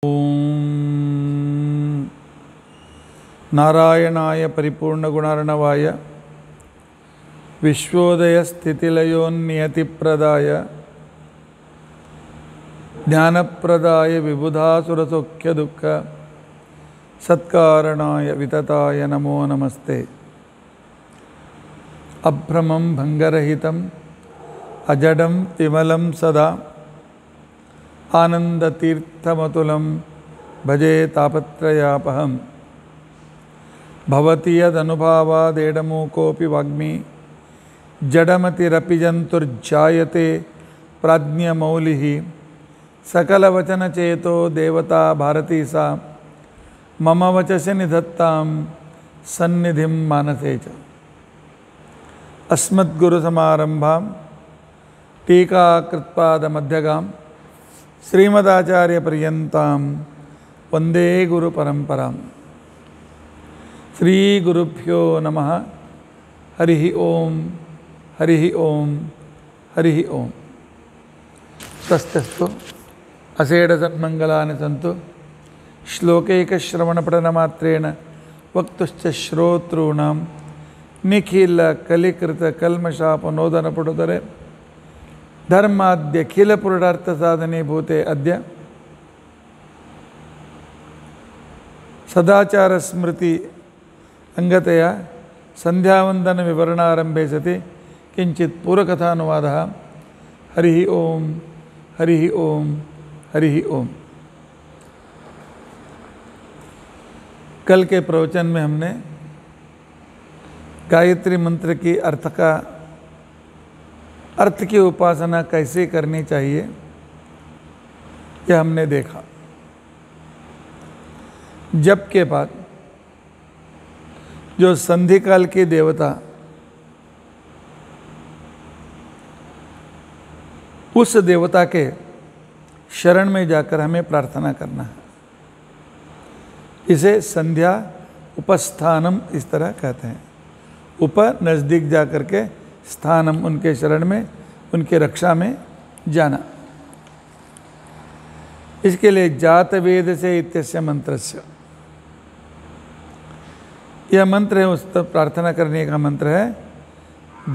ओम नारायणाय परिपूर्णगुणार्णवाय विश्वोदयस्थितिलयोन्नियतिप्रदाय ज्ञानप्रदाय विबुधासुरसौख्यदुःख सत्कारणाय वितताय नमो नमस्ते। अभ्रमं भंगरहितं अजडं विमलं सदा आनंदतीर्थमतुलं भजे तापत्रयापहं। भवति यदनुभावादेडमूकोऽपि वाग्मी जडमतिरपि जन्तुर्जायते प्राज्ञमौलिः। सकलवचनचेतो देवता भारती सा मम वचसि निधत्तां सन्निधिं मानसे च। अस्मद्गुरुसमारम्भां टीकाकृत्पादमध्यगां श्रीमदाचार्यपर्यन्तां वन्दे गुरुपरम्परां। श्रीगुरुभ्यो नमः। हरिः ओम हरिः ओम हरिः ओम। तस्तस्तु असेडसन्मङ्गलानि सन्तु श्लोकैकश्रवणपठनमात्रेण वक्तुश्च श्रोतॄणां निखिलकलिकृतकल्मषापनोदनपुटुतरे धर्माद्यखिलपुरुषार्थसाधने भूते अद्य सदाचारस्मृति अंगतया संध्यावन्दनविवरणारम्भे सति किञ्चित् पूर्वकथानुवादः। हरिः ओम हरिः ओम हरिः ओम। कल के प्रवचन में हमने गायत्री मंत्र की अर्थ की उपासना कैसे करनी चाहिए यह हमने देखा। जप के बाद जो संधि काल की देवता उस देवता के शरण में जाकर हमें प्रार्थना करना है। इसे संध्या उपस्थानम इस तरह कहते हैं। ऊपर नज़दीक जाकर के स्थानम उनके शरण में उनके रक्षा में जाना। इसके लिए जात वेद से इत्यस्य मंत्रस्य, यह मंत्र है, उस तक प्रार्थना करने का मंत्र है।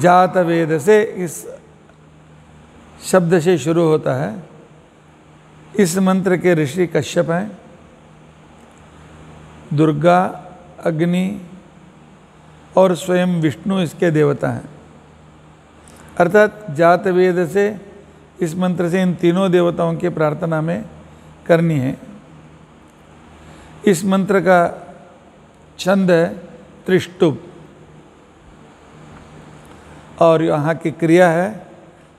जात वेद से इस शब्द से शुरू होता है। इस मंत्र के ऋषि कश्यप हैं। दुर्गा, अग्नि और स्वयं विष्णु इसके देवता हैं। अर्थात जात वेद से इस मंत्र से इन तीनों देवताओं की प्रार्थना में करनी है। इस मंत्र का छंद है त्रिष्टुप और यहाँ की क्रिया है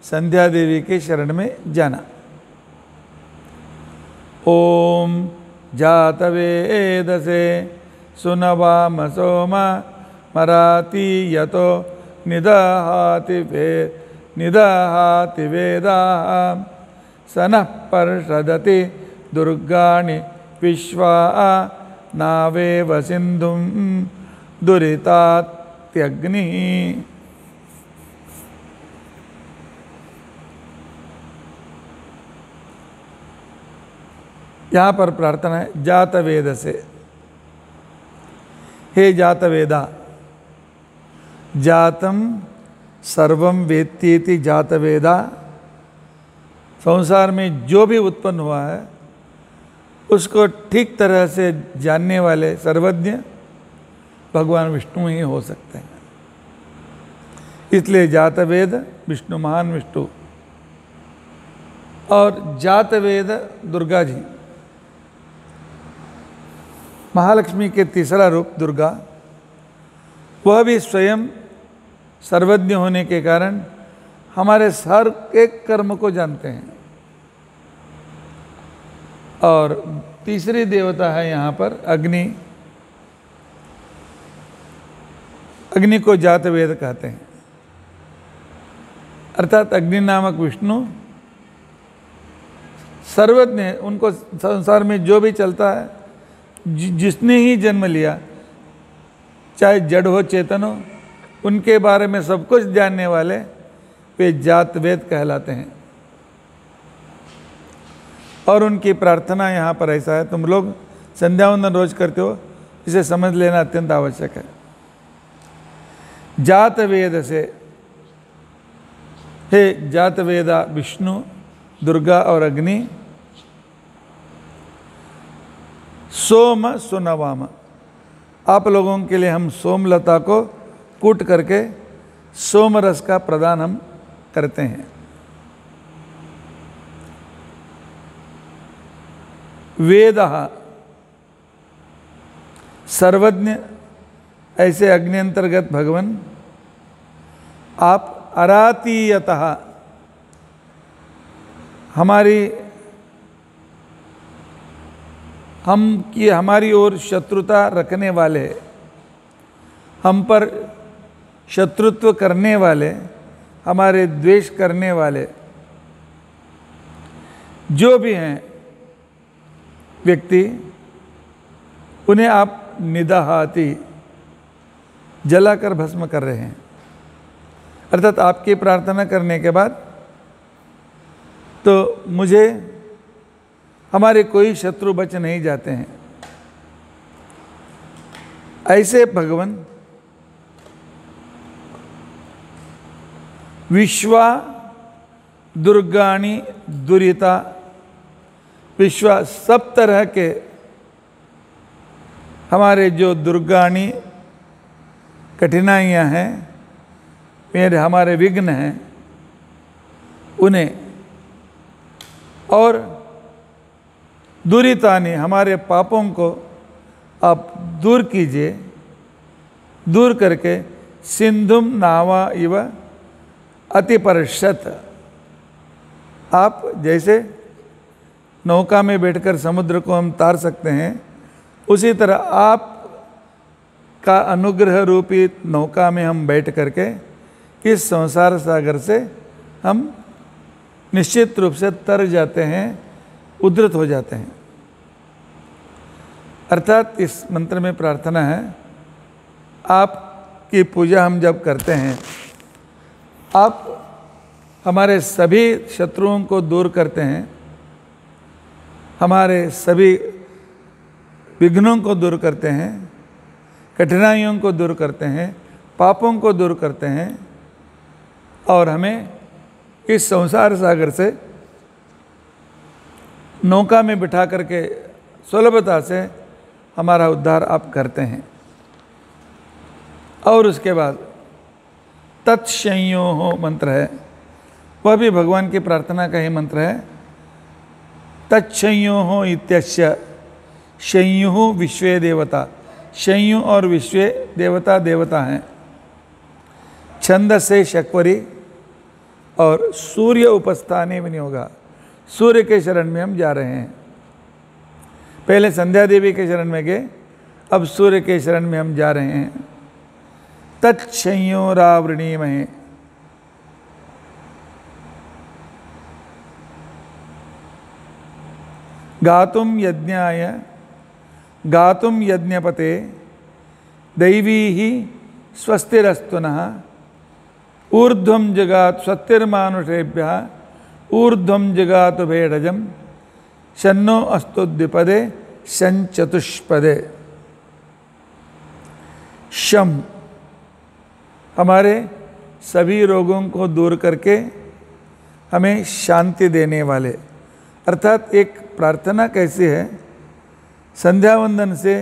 संध्या देवी के शरण में जाना। ओम जातवेदसे सुनवाम सोमा मराती यतो निदहाति वेदाः सनः पर्षदति दुर्गाणि विश्वा नावेव सिन्धुं दुरितात्यग्निः। यहाँ पर प्रार्थना है जात वेद से। हे जात वेदा, जातम सर्वम वेत्तीति जात वेदा। संसार में जो भी उत्पन्न हुआ है उसको ठीक तरह से जानने वाले सर्वज्ञ भगवान विष्णु ही हो सकते हैं। इसलिए जात वेद विष्णु, महान विष्णु। और जात वेद दुर्गा जी, महालक्ष्मी के तीसरा रूप दुर्गा, वह भी स्वयं सर्वज्ञ होने के कारण हमारे हर एक कर्म को जानते हैं। और तीसरी देवता है यहाँ पर अग्नि। अग्नि को जात वेद कहते हैं। अर्थात अग्नि नामक विष्णु सर्वज्ञ है। उनको संसार में जो भी चलता है, जिसने ही जन्म लिया, चाहे जड़ हो चेतन हो, उनके बारे में सब कुछ जानने वाले वे जात वेद कहलाते हैं। और उनकी प्रार्थना यहाँ पर ऐसा है, तुम लोग संध्या वंदन रोज करते हो, इसे समझ लेना अत्यंत आवश्यक है। जात वेद से, हे जात वेदा विष्णु, दुर्गा और अग्नि, सोम सुनवाम, आप लोगों के लिए हम सोमलता को कूट करके सोम रस का प्रदान हम करते हैं। वेदः, सर्वज्ञ ऐसे अग्नि अंतर्गत भगवान आप अरातीयतः हमारी ओर शत्रुता रखने वाले, हम पर शत्रुत्व करने वाले, हमारे द्वेष करने वाले जो भी हैं व्यक्ति, उन्हें आप निदहाति, जलाकर भस्म कर रहे हैं। अर्थात आपकी प्रार्थना करने के बाद तो मुझे हमारे कोई शत्रु बच नहीं जाते हैं। ऐसे भगवान विश्वा दुर्गाणि दुरिता, विश्वा सब तरह के हमारे जो दुर्गाणी कठिनाइयाँ हैं, हमारे विघ्न हैं, उन्हें, और दुरितानि, हमारे पापों को आप दूर कीजिए, दूर करके सिंधुम नावा इव अतिपर्षत, आप जैसे नौका में बैठकर समुद्र को हम तार सकते हैं, उसी तरह आप का अनुग्रह रूपी नौका में हम बैठ करके इस संसार सागर से हम निश्चित रूप से तर जाते हैं, उद्धृत हो जाते हैं। अर्थात इस मंत्र में प्रार्थना है, आपकी पूजा हम जब करते हैं, आप हमारे सभी शत्रुओं को दूर करते हैं, हमारे सभी विघ्नों को दूर करते हैं, कठिनाइयों को दूर करते हैं, पापों को दूर करते हैं, और हमें इस संसार सागर से नौका में बिठा करके सुलभता से हमारा उद्धार आप करते हैं। और उसके बाद तत्संयो मंत्र है, वह भी भगवान की प्रार्थना का ही मंत्र है। तत्संयो इत्यस्य, संयु विश्वे देवता, संयु और विश्वे देवता देवता हैं। छंद से शक्वरी और सूर्य उपस्थाने विनियोगा, सूर्य के शरण में हम जा रहे हैं। पहले संध्या देवी के शरण में गए, अब सूर्य के शरण में हम जा रहे हैं। तत्संयोरावृणीमहे, गातुम यज्ञाय गातुम यज्ञपते दैवी ही स्वस्तिरस्तुनः ऊर्ध्वं जगात स्वस्तिर्मानुषेभ्यः ऊर्ध्वं जगात भेड़जम शन्नो अस्तु द्विपदे शंचतुष्पदे। शम, हमारे सभी रोगों को दूर करके हमें शांति देने वाले। अर्थात एक प्रार्थना कैसी है, संध्या वंदन से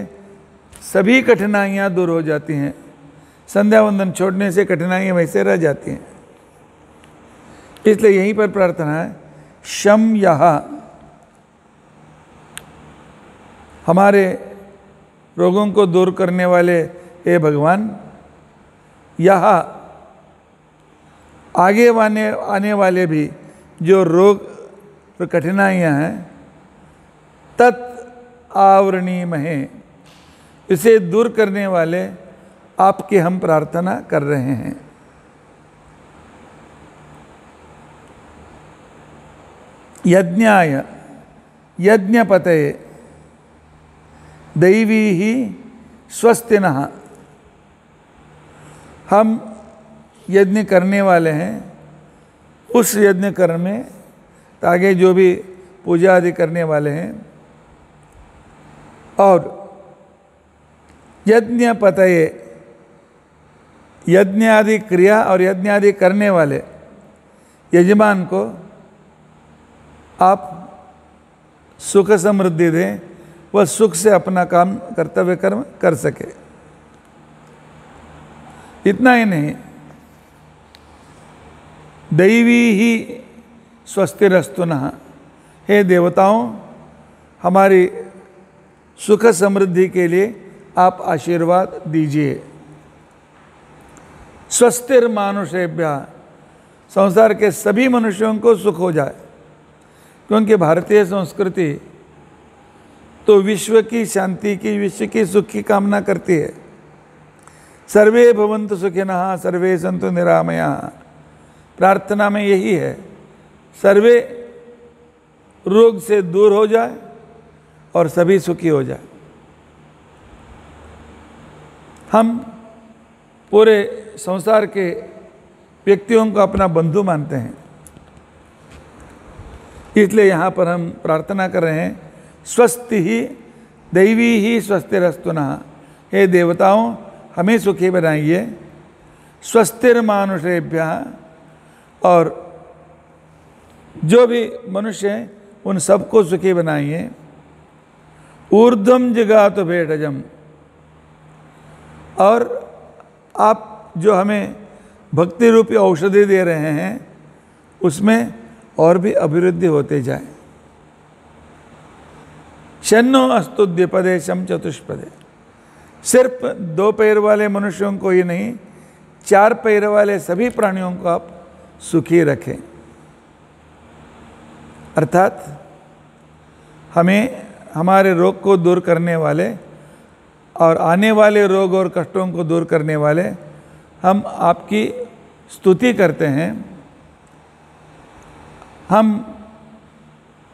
सभी कठिनाइयाँ दूर हो जाती हैं, संध्या वंदन छोड़ने से कठिनाइयाँ वैसे रह जाती हैं। इसलिए यहीं पर प्रार्थना है, शम यहा, हमारे रोगों को दूर करने वाले हे भगवान, यहाँ आगे आने वाले भी जो रोग और कठिनाइयाँ हैं, तत् आवरणीमहे, इसे दूर करने वाले आपकी हम प्रार्थना कर रहे हैं। यज्ञाय यज्ञपते दैवी ही स्वस्तिनः, हम यज्ञ करने वाले हैं, उस यज्ञ कर्म में आगे जो भी पूजा आदि करने वाले हैं। और यज्ञ पतये, यज्ञ आदि क्रिया और यज्ञ आदि करने वाले यजमान को आप सुख समृद्धि दें, वह सुख से अपना काम कर्तव्य कर्म कर सके। इतना ही नहीं, दैवी ही स्वस्तिरस्तु नः, हे देवताओं हमारी सुख समृद्धि के लिए आप आशीर्वाद दीजिए। स्वस्तिर मानुषेभ्यः, संसार के सभी मनुष्यों को सुख हो जाए, क्योंकि भारतीय संस्कृति तो विश्व की शांति की, विश्व की सुख की कामना करती है। सर्वे भवन्तु सुखिनः सर्वे सन्तु निरामयाः, प्रार्थना में यही है, सर्वे रोग से दूर हो जाए और सभी सुखी हो जाए। हम पूरे संसार के व्यक्तियों को अपना बंधु मानते हैं, इसलिए यहाँ पर हम प्रार्थना कर रहे हैं, स्वस्ति ही दैवी ही स्वस्तिरस्तु नः, हे देवताओं हमें सुखी बनाइए। स्वस्तिर मानुषेभ्यः, और जो भी मनुष्य हैं उन सबको सुखी बनाइए। ऊर्ध्वम जिगातु भेषजम, और आप जो हमें भक्ति रूपी औषधि दे रहे हैं उसमें और भी अभिवृद्धि होते जाए। शन्नो अस्तु द्विपदे शम चतुष्पदे, सिर्फ 2 पैर वाले मनुष्यों को ही नहीं, 4 पैर वाले सभी प्राणियों को आप सुखी रखें। अर्थात हमें हमारे रोग को दूर करने वाले और आने वाले रोग और कष्टों को दूर करने वाले हम आपकी स्तुति करते हैं। हम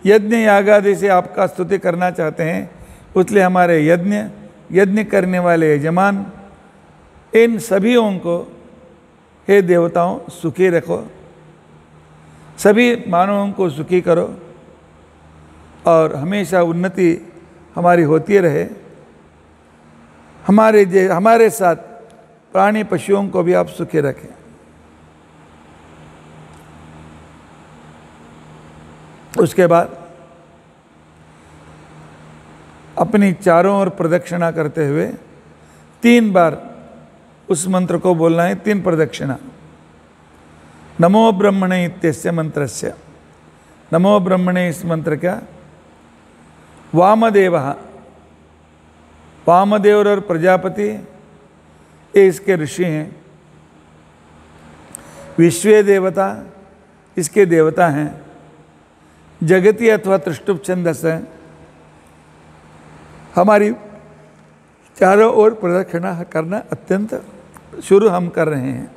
यज्ञ याग आदि से आपका स्तुति करना चाहते हैं, इसलिए हमारे यज्ञ करने वाले यजमान इन सभीयों को हे देवताओं सुखी रखो, सभी मानवों को सुखी करो और हमेशा उन्नति हमारी होती रहे। हमारे साथ प्राणी पशुओं को भी आप सुखी रखें। उसके बाद अपनी चारों ओर प्रदक्षिणा करते हुए 3 बार उस मंत्र को बोलना है, 3 प्रदक्षिणा। नमो ब्रह्मणे इत्यस्य मंत्रस्य, नमो ब्रह्मणे इस मंत्र का वामदेवः, वामदेव और प्रजापति ये इसके ऋषि हैं। विश्वे देवता इसके देवता हैं। जगति अथवा त्रिष्टुप छंदस है। हमारी चारों ओर प्रदक्षिणा करना अत्यंत शुरू हम कर रहे हैं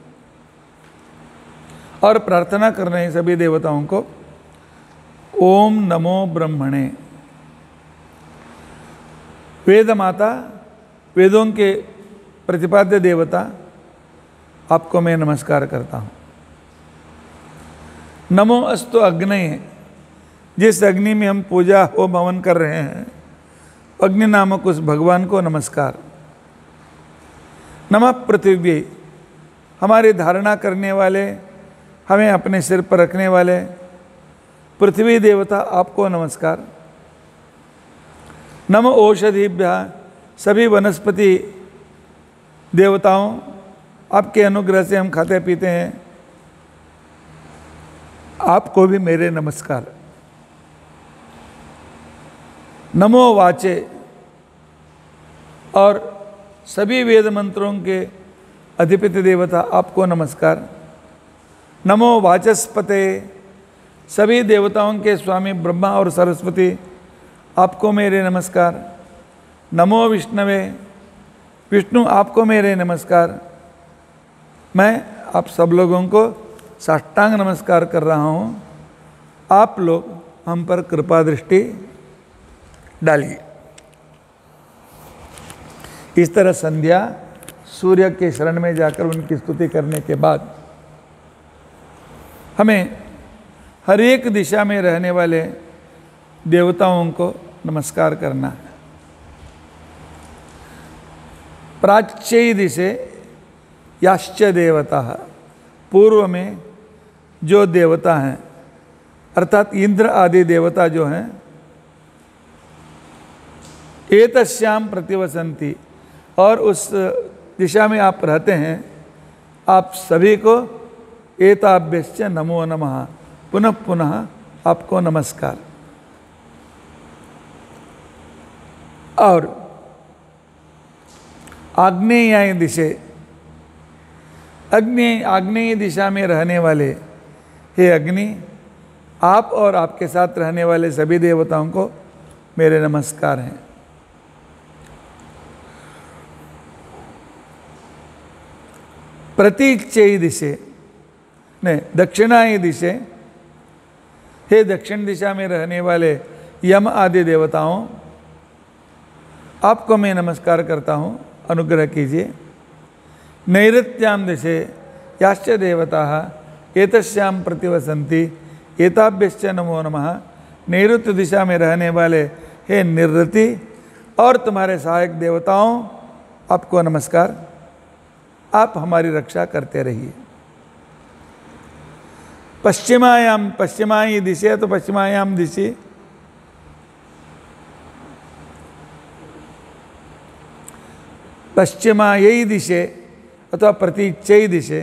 और प्रार्थना कर रहे हैं सभी देवताओं को। ओम नमो ब्रह्मणे, वेद माता, वेदों के प्रतिपाद्य देवता, आपको मैं नमस्कार करता हूँ। नमो अस्तु अग्नये, जिस अग्नि में हम पूजा होम हवन कर रहे हैं, अग्नि नामक उस भगवान को नमस्कार। नमः पृथ्वी, हमारी धारणा करने वाले, हमें अपने सिर पर रखने वाले पृथ्वी देवता, आपको नमस्कार। नमो औषधिभ्यः, सभी वनस्पति देवताओं, आपके अनुग्रह से हम खाते पीते हैं, आपको भी मेरे नमस्कार। नमो वाचे, और सभी वेद मंत्रों के अधिपति देवता, आपको नमस्कार। नमो वाचस्पते, सभी देवताओं के स्वामी ब्रह्मा और सरस्वती, आपको मेरे नमस्कार। नमो विष्णवे, विष्णु आपको मेरे नमस्कार। मैं आप सब लोगों को साष्टांग नमस्कार कर रहा हूँ। आप लोग हम पर कृपा दृष्टि डालिए। इस तरह संध्या सूर्य के शरण में जाकर उनकी स्तुति करने के बाद हमें हर एक दिशा में रहने वाले देवताओं को नमस्कार करना है। प्राच्य दिशे याश्च देवता, पूर्व में जो देवता हैं अर्थात इंद्र आदि देवता जो हैं, एतस्याम प्रतिवसंती, और उस दिशा में आप रहते हैं, आप सभी को एताभ्यश्च नमो नमः, पुनः पुनः आपको नमस्कार। और आग्नेय दिशे, आग्नेय दिशा में रहने वाले हे अग्नि, आप और आपके साथ रहने वाले सभी देवताओं को मेरे नमस्कार हैं। प्रतीच्यई दिशे, नहीं, दक्षिणाई दिशे, हे दक्षिण दिशा में रहने वाले यम आदि देवताओं, आपको मैं नमस्कार करता हूँ, अनुग्रह कीजिए। नैऋत्याम दिशे याश्च देवता एतस्याम प्रतिवसंती एताभ्यश्च नमो नमः, नैऋत्य दिशा में रहने वाले हे निरृति और तुम्हारे सहायक देवताओं, आपको नमस्कार, आप हमारी रक्षा करते रहिए। पश्चिमायाम, पश्चिमाई दिशे, तो पश्चिमायाम दिशे पश्चिमायै दिशे अथवा प्रतीच्यै दिशे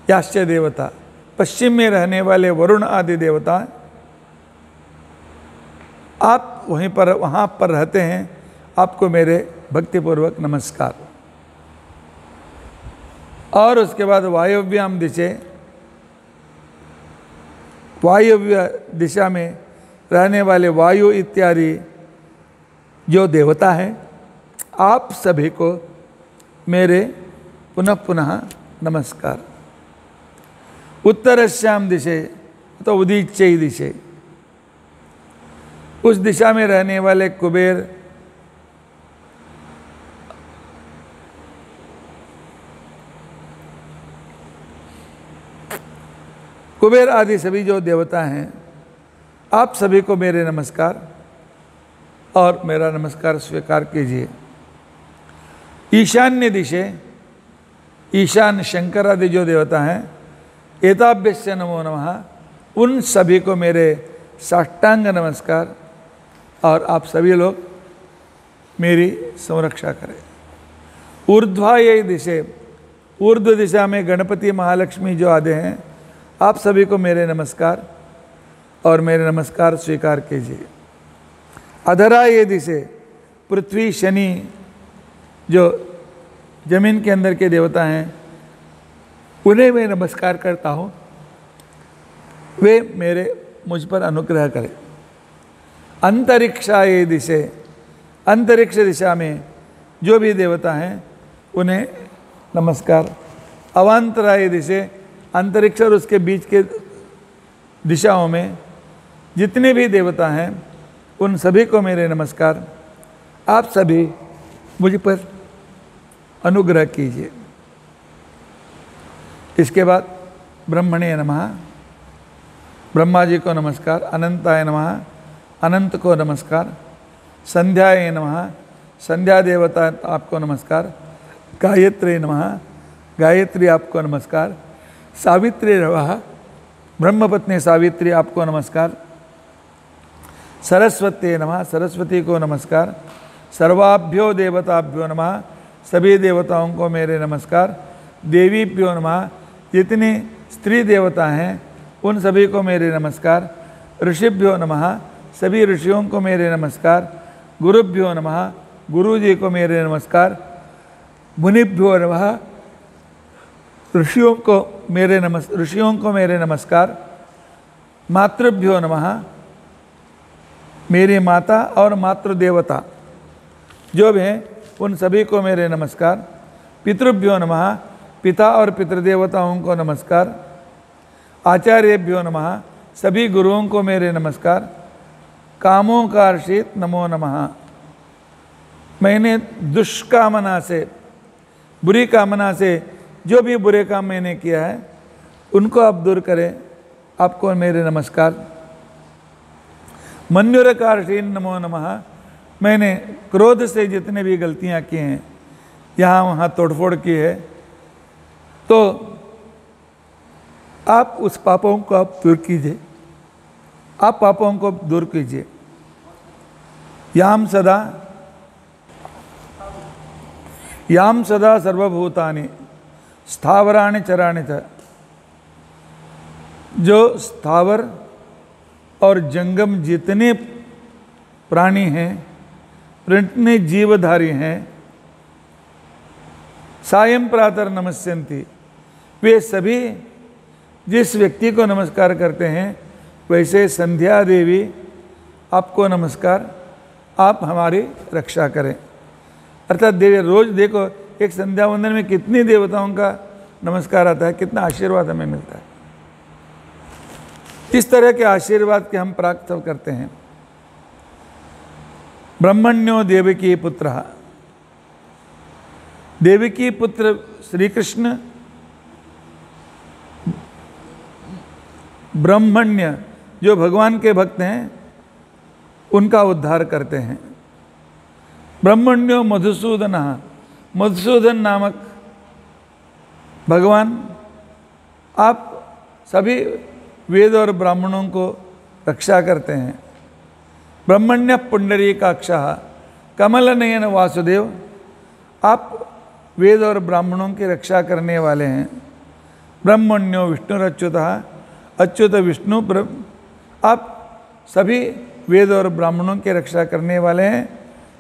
याश्च देवता, पश्चिम में रहने वाले वरुण आदि देवता, आप वहाँ पर रहते हैं, आपको मेरे भक्तिपूर्वक नमस्कार। और उसके बाद वायव्याम दिशे, वायव्य दिशा में रहने वाले वायु इत्यादि जो देवता हैं, आप सभी को मेरे पुनः पुनः नमस्कार। उत्तरश्याम दिशे तो उदीच्यई दिशे, उस दिशा में रहने वाले कुबेर, कुबेर आदि सभी जो देवता हैं, आप सभी को मेरे नमस्कार और मेरा नमस्कार स्वीकार कीजिए। ईशान्य दिशे, ईशान शंकर आदि जो देवता हैं, एताभ्यश्च नमो नमः, उन सभी को मेरे साष्टांग नमस्कार, और आप सभी लोग मेरी संरक्षा करें। ऊर्ध्वायै दिशे, ऊर्ध्व दिशा में गणपति महालक्ष्मी जो आदि हैं, आप सभी को मेरे नमस्कार और मेरे नमस्कार स्वीकार कीजिए। अधरायै दिशे, पृथ्वी शनि जो जमीन के अंदर के देवता हैं, उन्हें मैं नमस्कार करता हूँ, वे मेरे मुझ पर अनुग्रह करें। अंतरिक्षायै दिशे, अंतरिक्ष दिशा में जो भी देवता हैं, उन्हें नमस्कार। अवांतराय दिशे, अंतरिक्ष और उसके बीच के दिशाओं में जितने भी देवता हैं, उन सभी को मेरे नमस्कार। आप सभी मुझ पर अनुग्रह कीजिए। इसके बाद ब्रह्मणे नमः, ब्रह्मा जी को नमस्कार। अनंताय नमः, अनंत को नमस्कार। संध्याय नमः, संध्या देवता आपको नमस्कार। गायत्री नमः, गायत्री आपको नमस्कार। सावित्री नमः, ब्रह्मपत्नी सावित्री आपको नमस्कार। सरस्वती नमः, सरस्वती को नमस्कार। सर्वाभ्यो देवताभ्यो नमः, सभी देवताओं को मेरे नमस्कार। देवीभ्यो नमः, जितनी स्त्री देवता हैं उन सभी को मेरे नमस्कार। ऋषिभ्यो नमः, सभी ऋषियों को मेरे नमस्कार। गुरुभ्यो नमः, गुरु जी को मेरे नमस्कार। मुनिभ्यो नमः, ऋषियों को मेरे नमस्कार। मातृभ्यो नमः, मेरी माता और मातृ देवता जो भी हैं उन सभी को मेरे नमस्कार। पितृभ्यो नमः, पिता और पितृदेवताओं को नमस्कार। आचार्यभ्यो नमः, सभी गुरुओं को मेरे नमस्कार। कामोंकारषित नमो नमः, मैंने दुष्कामना से, बुरी कामना से जो भी बुरे काम मैंने किया है उनको आप दूर करें, आपको मेरे नमस्कार। मन्युरकार्षीन नमो नमः। मैंने क्रोध से जितने भी गलतियां की हैं, यहाँ वहाँ तोड़फोड़ की है, तो आप उस पापों को आप दूर कीजिए, आप पापों को दूर कीजिए। याम सदा सर्वभूतानि स्थावराणि चराणि च। जो स्थावर और जंगम जितने प्राणी हैं, जितने जीवधारी हैं, सायं प्रातः नमस्यन्ति, वे सभी जिस व्यक्ति को नमस्कार करते हैं, वैसे संध्या देवी आपको नमस्कार, आप हमारी रक्षा करें। अर्थात देवी रोज देखो एक संध्या वंदन में कितनी देवताओं का नमस्कार आता है, कितना आशीर्वाद हमें मिलता है। इस तरह के आशीर्वाद के हम प्राप्त करते हैं। ब्रह्मण्यो देवकी पुत्र, देवकी पुत्र श्री कृष्ण ब्रह्मण्य जो भगवान के भक्त हैं उनका उद्धार करते हैं। ब्रह्मण्यो मधुसूदन, मधुसूदन नामक भगवान आप सभी वेद और ब्राह्मणों को रक्षा करते हैं। ब्रह्मण्य पुंडरीकाक्षः कमल नयन वासुदेव, आप वेद और ब्राह्मणों की रक्षा करने वाले हैं। ब्रह्मण्यो विष्णुरच्युतः, अच्युत विष्णु आप सभी वेद और ब्राह्मणों की रक्षा करने वाले हैं,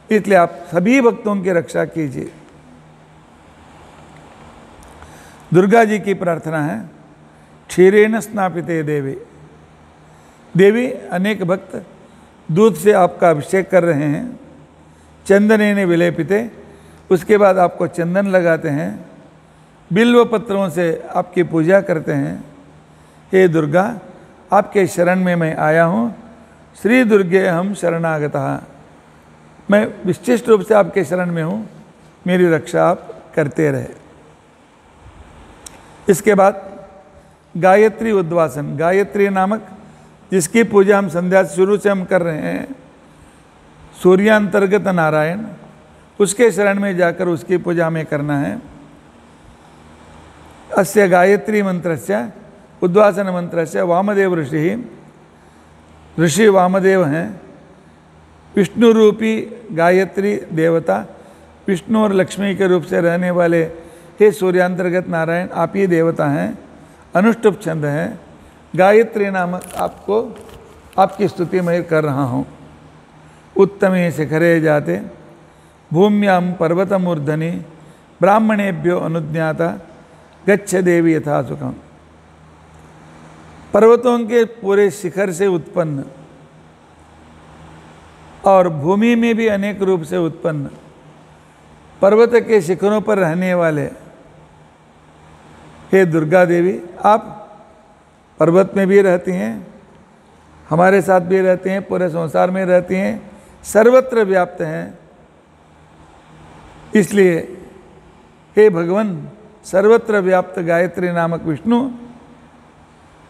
इसलिए आप सभी भक्तों की रक्षा कीजिए। दुर्गा जी की प्रार्थना है, क्षीरेण स्नापिते देवी। देवी अनेक भक्त दूध से आपका अभिषेक कर रहे हैं, चंदनेन विलेपिते, उसके बाद आपको चंदन लगाते हैं, बिल्व पत्रों से आपकी पूजा करते हैं। हे दुर्गा, आपके शरण में मैं आया हूँ, श्री दुर्गे हम शरणागतः, मैं विशिष्ट रूप से आपके शरण में हूँ, मेरी रक्षा आप करते रहे। इसके बाद गायत्री उद्वासन, गायत्री नामक जिसकी पूजा हम संध्या शुरू से हम कर रहे हैं, सूर्यांतर्गत नारायण, उसके शरण में जाकर उसकी पूजा हमें करना है। अस्य गायत्री मंत्रस्य उद्वासन मंत्रस्य वामदेव ऋषि वामदेव हैं, विष्णु रूपी गायत्री देवता, विष्णु और लक्ष्मी के रूप से रहने वाले हे सूर्यांतर्गत नारायण, आप ही देवता हैं। अनुष्टुप छंद है, गायत्री नामक आपको आपकी स्तुति मैं कर रहा हूँ। उत्तमे शिखरे जाते भूम्यां पर्वतमूर्धनि, ब्राह्मणेभ्यो अनुज्ञाता गच्छ देवी यथा सुखम। पर्वतों के पूरे शिखर से उत्पन्न और भूमि में भी अनेक रूप से उत्पन्न, पर्वत के शिखरों पर रहने वाले हे दुर्गा देवी, आप पर्वत में भी रहती हैं, हमारे साथ भी रहती हैं, पूरे संसार में रहती हैं, सर्वत्र व्याप्त हैं। इसलिए हे भगवान, सर्वत्र व्याप्त गायत्री नामक विष्णु,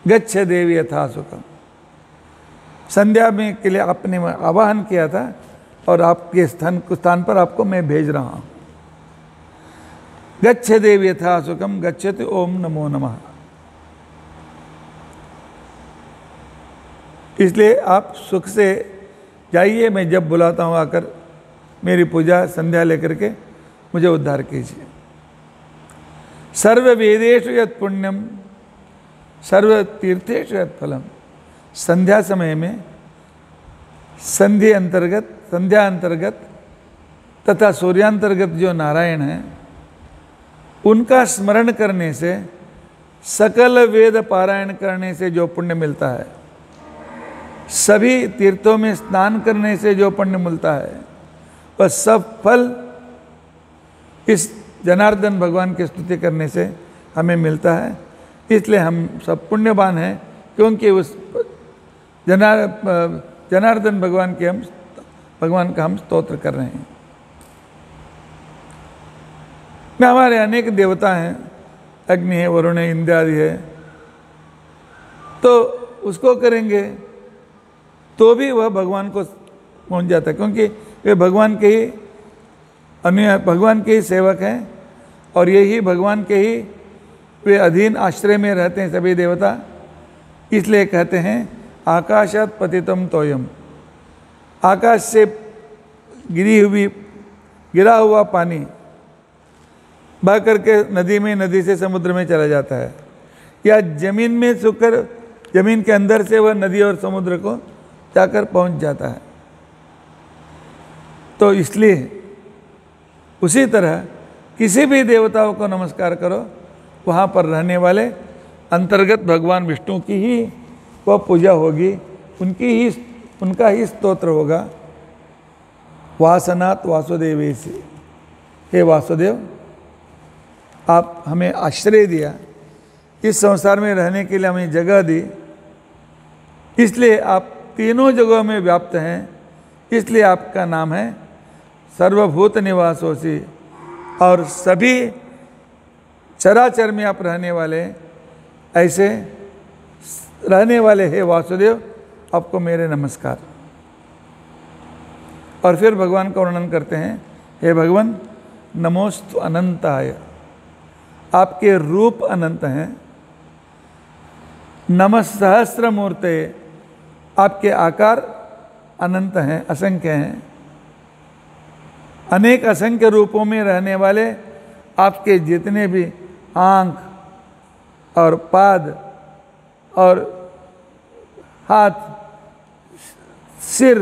गच्छ देवी यथा सुखम। संध्या में के लिए आपने आवाहन किया था और आपके स्थान पर आपको मैं भेज रहा हूँ। गच्छ देवी यथा सुखम, गच्छति ओम नमो नमः। इसलिए आप सुख से जाइए, मैं जब बुलाता हूँ आकर मेरी पूजा संध्या लेकर के मुझे उद्धार कीजिए। सर्व वेदेषु यत् पुण्यम सर्व तीर्थेषु यत् फलम। संध्या समय में संध्या अंतर्गत तथा सूर्यांतर्गत जो नारायण हैं, उनका स्मरण करने से, सकल वेद पारायण करने से जो पुण्य मिलता है, सभी तीर्थों में स्नान करने से जो पुण्य मिलता है, वह सब फल इस जनार्दन भगवान की स्तुति करने से हमें मिलता है। इसलिए हम सब पुण्यवान हैं, क्योंकि उस जनार्दन भगवान का हम स्तोत्र कर रहे हैं। में हमारे अनेक देवता हैं, अग्नि है, वरुण है, इंद्र आदि है, तो उसको करेंगे तो भी वह भगवान को पहुंच जाता है, क्योंकि वे भगवान के ही भगवान के ही सेवक हैं और यही भगवान के ही वे अधीन आश्रय में रहते हैं सभी देवता। इसलिए कहते हैं आकाशात पतितम तोयम, आकाश से गिरा हुआ पानी बह करके नदी में, नदी से समुद्र में चला जाता है, या जमीन में सूखकर जमीन के अंदर से वह नदी और समुद्र को जाकर पहुंच जाता है। तो इसलिए उसी तरह किसी भी देवताओं को नमस्कार करो, वहाँ पर रहने वाले अंतर्गत भगवान विष्णु की ही वह पूजा होगी, उनका ही स्तोत्र होगा। वासनात् वासुदेवे से, हे वासुदेव आप हमें आश्रय दिया, इस संसार में रहने के लिए हमें जगह दी, इसलिए आप तीनों जगहों में व्याप्त हैं, इसलिए आपका नाम है सर्वभूत निवासोसी, और सभी चराचर में आप रहने वाले, ऐसे रहने वाले हे वासुदेव आपको मेरे नमस्कार। और फिर भगवान का वर्णन करते हैं, हे भगवान नमोस्तु अनंताय, आपके रूप अनंत हैं। नमः सहस्र मूर्ते, आपके आकार अनंत हैं, असंख्य हैं। अनेक असंख्य रूपों में रहने वाले आपके जितने भी आँख और पाद और हाथ, सिर,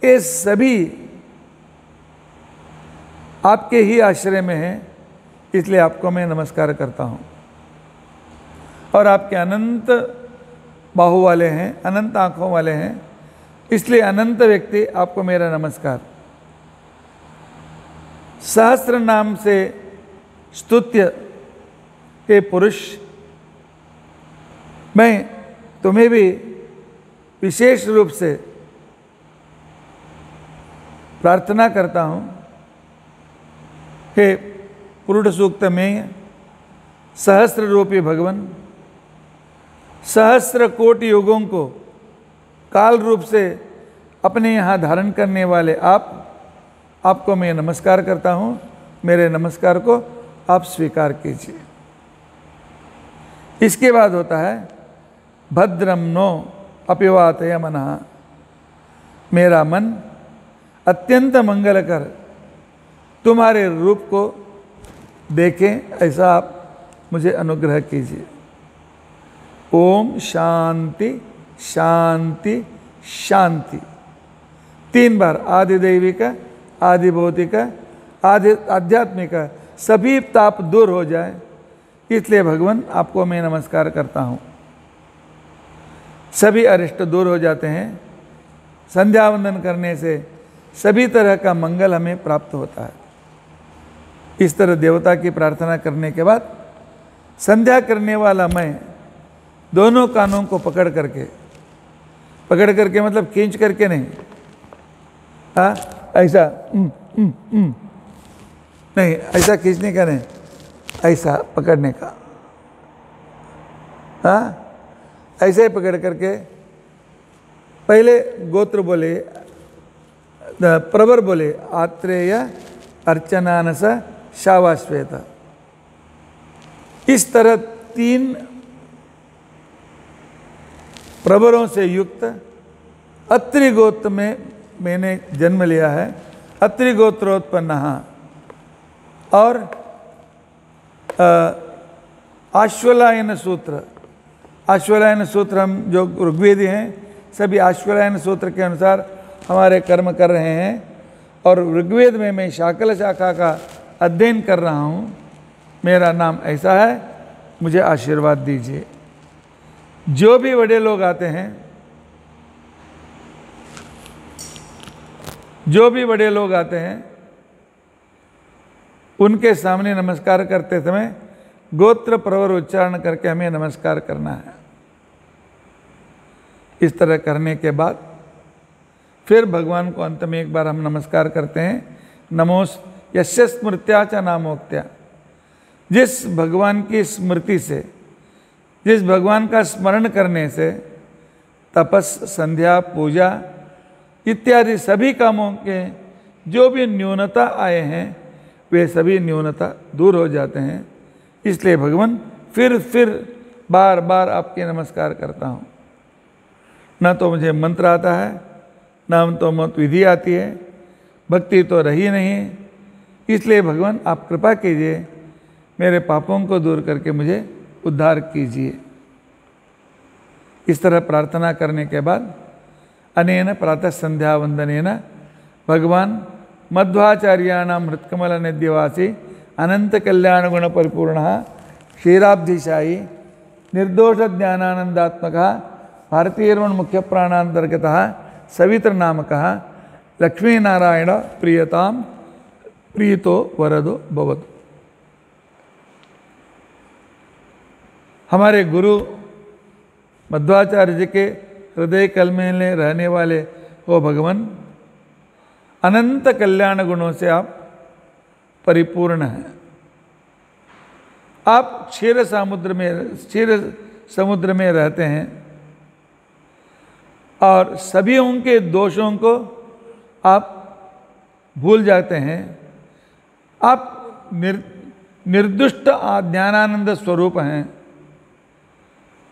ये सभी आपके ही आश्रय में हैं, इसलिए आपको मैं नमस्कार करता हूँ। और आपके अनंत बाहु वाले हैं, अनंत आँखों वाले हैं, इसलिए अनंत व्यक्ति आपको मेरा नमस्कार। सहस्र नाम से स्तुत्य हे पुरुष, मैं तुम्हें भी विशेष रूप से प्रार्थना करता हूँ। हे पुरुष सूक्त में सहस्र रूपी भगवान, सहस्र कोटि युगों को काल रूप से अपने यहाँ धारण करने वाले आपको मैं नमस्कार करता हूँ। मेरे नमस्कार को आप स्वीकार कीजिए। इसके बाद होता है भद्रम नो अपिवातय मनः, मेरा मन अत्यंत मंगलकर तुम्हारे रूप को देखें, ऐसा आप मुझे अनुग्रह कीजिए। ओम शांति शांति शांति, 3 बार आदिदैविक, आदि भौतिक, आदि आध्यात्मिक सभी ताप दूर हो जाए, इसलिए भगवान आपको मैं नमस्कार करता हूँ। सभी अरिष्ट दूर हो जाते हैं, संध्या वंदन करने से सभी तरह का मंगल हमें प्राप्त होता है। इस तरह देवता की प्रार्थना करने के बाद संध्या करने वाला मैं दोनों कानों को पकड़ करके मतलब खींच करके नहीं, हाँ ऐसा नहीं, ऐसा खींचने का नहीं, ऐसा पकड़ने का, हाँ ऐसे ही पकड़ करके पहले गोत्र बोले, प्रवर बोले आत्रेय अर्चनानस शावाश्वेत, इस तरह 3 प्रवरों से युक्त अत्रि गोत्र में मैंने जन्म लिया है। अत्रि गोत्रोत्पन्न, और आश्वलायन सूत्र, आश्वलायन सूत्र हम जो ऋग्वेदी हैं सभी आश्वलायन सूत्र के अनुसार हमारे कर्म कर रहे हैं, और ऋग्वेद में मैं शाकल शाखा का अध्ययन कर रहा हूँ। मेरा नाम ऐसा है, मुझे आशीर्वाद दीजिए। जो भी बड़े लोग आते हैं, जो भी बड़े लोग आते हैं, उनके सामने नमस्कार करते समय गोत्र प्रवर उच्चारण करके हमें नमस्कार करना है। इस तरह करने के बाद फिर भगवान को अंत में एक बार हम नमस्कार करते हैं। नमोस यस्य स्मृत्या च नामोक्त्या, जिस भगवान की स्मृति से, जिस भगवान का स्मरण करने से तपस, संध्या, पूजा इत्यादि सभी कामों के जो भी न्यूनता आए हैं वे सभी न्यूनता दूर हो जाते हैं। इसलिए भगवान फिर बार बार आपके नमस्कार करता हूँ। न तो मुझे मंत्र आता है, न तो मत विधि आती है, भक्ति तो रही नहीं। इसलिए भगवान आप कृपा कीजिए, मेरे पापों को दूर करके मुझे उद्धार कीजिए। इस तरह प्रार्थना करने के बाद अनेन प्रातः संध्या वंदनेन भगवान मध्वाचार्याणां हृत्कमल निध्यवासी अनंत कल्याण गुण परिपूर्णः क्षीराब्धिशायी निर्दोष ज्ञानानंदात्मकः भारतीयर्वण मुख्य प्राणांतर्गतः सवित्र नामकः लक्ष्मी नारायण प्रियताम प्रीतो वरदो भवतु। हमारे गुरु मध्वाचार्य जी के हृदय कल में रहने वाले वो भगवान अनंत कल्याण गुणों से आप परिपूर्ण हैं। आप क्षीर समुद्र में रहते हैं और सभी उनके दोषों को आप भूल जाते हैं। आप निर्दुष्ट ज्ञानानंद स्वरूप हैं।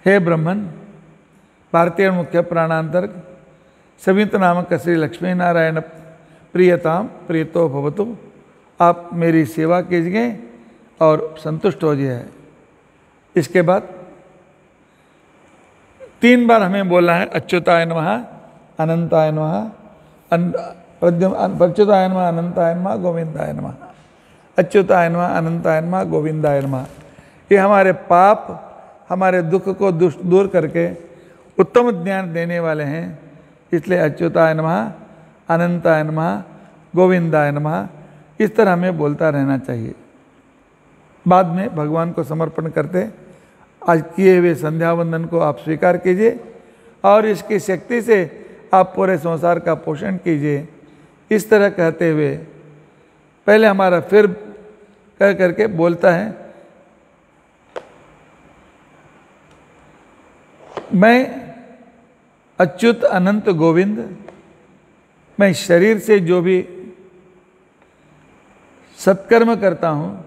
हे ब्रह्मन, भारतीय मुख्य प्राणांतर्ग सवित्र नामक श्री लक्ष्मी नारायण प्रियताम प्रीतो भवतु। आप मेरी सेवा कीजिए और संतुष्ट हो जाए। इसके बाद 3 बार हमें बोलना है अच्युताय नमः, अनंताय नमः, प्रच्युताय नमः, अनंताय नमः, गोविंदाय नमः। अच्युताय नमः, अनंताय नमः, गोविंदाय नमः। ये हमारे पाप, हमारे दुख को दूर करके उत्तम ज्ञान देने वाले हैं। इसलिए अच्युताय नमः, अनंताय नमः, गोविंदाय नमः इस तरह हमें बोलता रहना चाहिए। बाद में भगवान को समर्पण करते आज किए हुए संध्या वंदन को आप स्वीकार कीजिए और इसकी शक्ति से आप पूरे संसार का पोषण कीजिए। इस तरह कहते हुए पहले हमारा फिर कह करके बोलता है, मैं अच्युत अनंत गोविंद, मैं शरीर से जो भी सत्कर्म करता हूँ,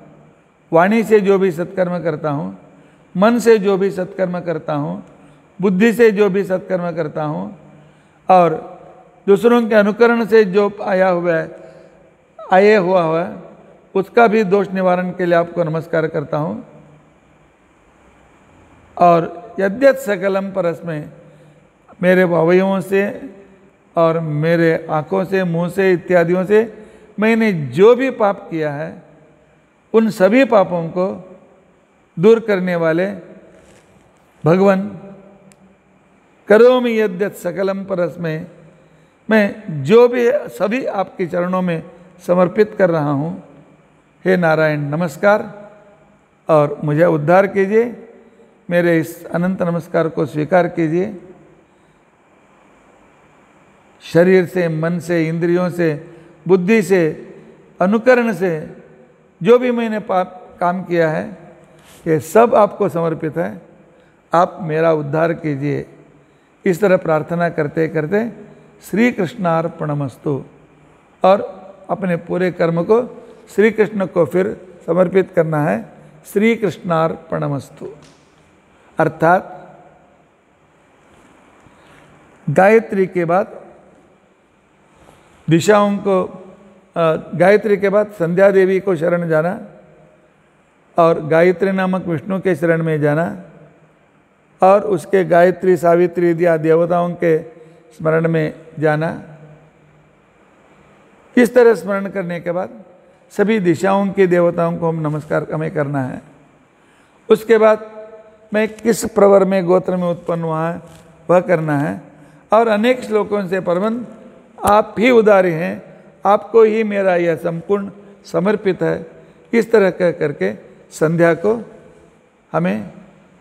वाणी से जो भी सत्कर्म करता हूँ, मन से जो भी सत्कर्म करता हूँ, बुद्धि से जो भी सत्कर्म करता हूँ और दूसरों के अनुकरण से जो आया हुआ है उसका भी दोष निवारण के लिए आपको नमस्कार करता हूँ। और यद्यत सकलम परस्मै, मेरे अवयवों से और मेरे आँखों से, मुंह से इत्यादियों से मैंने जो भी पाप किया है उन सभी पापों को दूर करने वाले भगवान, करोमि यद्यत सकलम परस्मै, मैं जो भी सभी आपके चरणों में समर्पित कर रहा हूँ। हे नारायण नमस्कार और मुझे उद्धार कीजिए, मेरे इस अनंत नमस्कार को स्वीकार कीजिए। शरीर से, मन से, इंद्रियों से, बुद्धि से, अनुकरण से जो भी मैंने पाप काम किया है ये सब आपको समर्पित है। आप मेरा उद्धार कीजिए। इस तरह प्रार्थना करते करते श्री कृष्णार्पणमस्तु और अपने पूरे कर्म को श्री कृष्ण को फिर समर्पित करना है। श्री कृष्णार्पणमस्तु अर्थात गायत्री के बाद दिशाओं को, गायत्री के बाद संध्या देवी को शरण जाना और गायत्री नामक विष्णु के शरण में जाना और उसके गायत्री, सावित्री आदि देवताओं के स्मरण में जाना। इस तरह स्मरण करने के बाद सभी दिशाओं के देवताओं को हम नमस्कार हमें करना है। उसके बाद मैं किस प्रवर में, गोत्र में उत्पन्न हुआ है वह करना है और अनेक श्लोकों से प्रबंध आप ही उदारी हैं, आपको ही मेरा यह संपूर्ण समर्पित है। इस तरह कह करके संध्या को हमें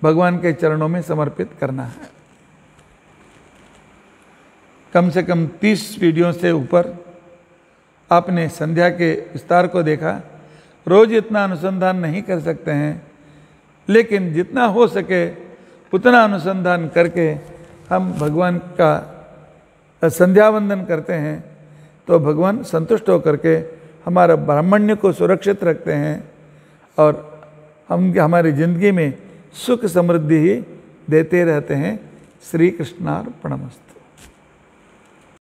भगवान के चरणों में समर्पित करना है। कम से कम 30 वीडियो से ऊपर आपने संध्या के विस्तार को देखा। रोज इतना अनुसंधान नहीं कर सकते हैं, लेकिन जितना हो सके उतना अनुसंधान करके हम भगवान का संध्या वंदन करते हैं तो भगवान संतुष्ट होकर के हमारा ब्राह्मण्य को सुरक्षित रखते हैं और हम हमारी जिंदगी में सुख समृद्धि ही देते रहते हैं। श्री कृष्णार्पणमस्तु।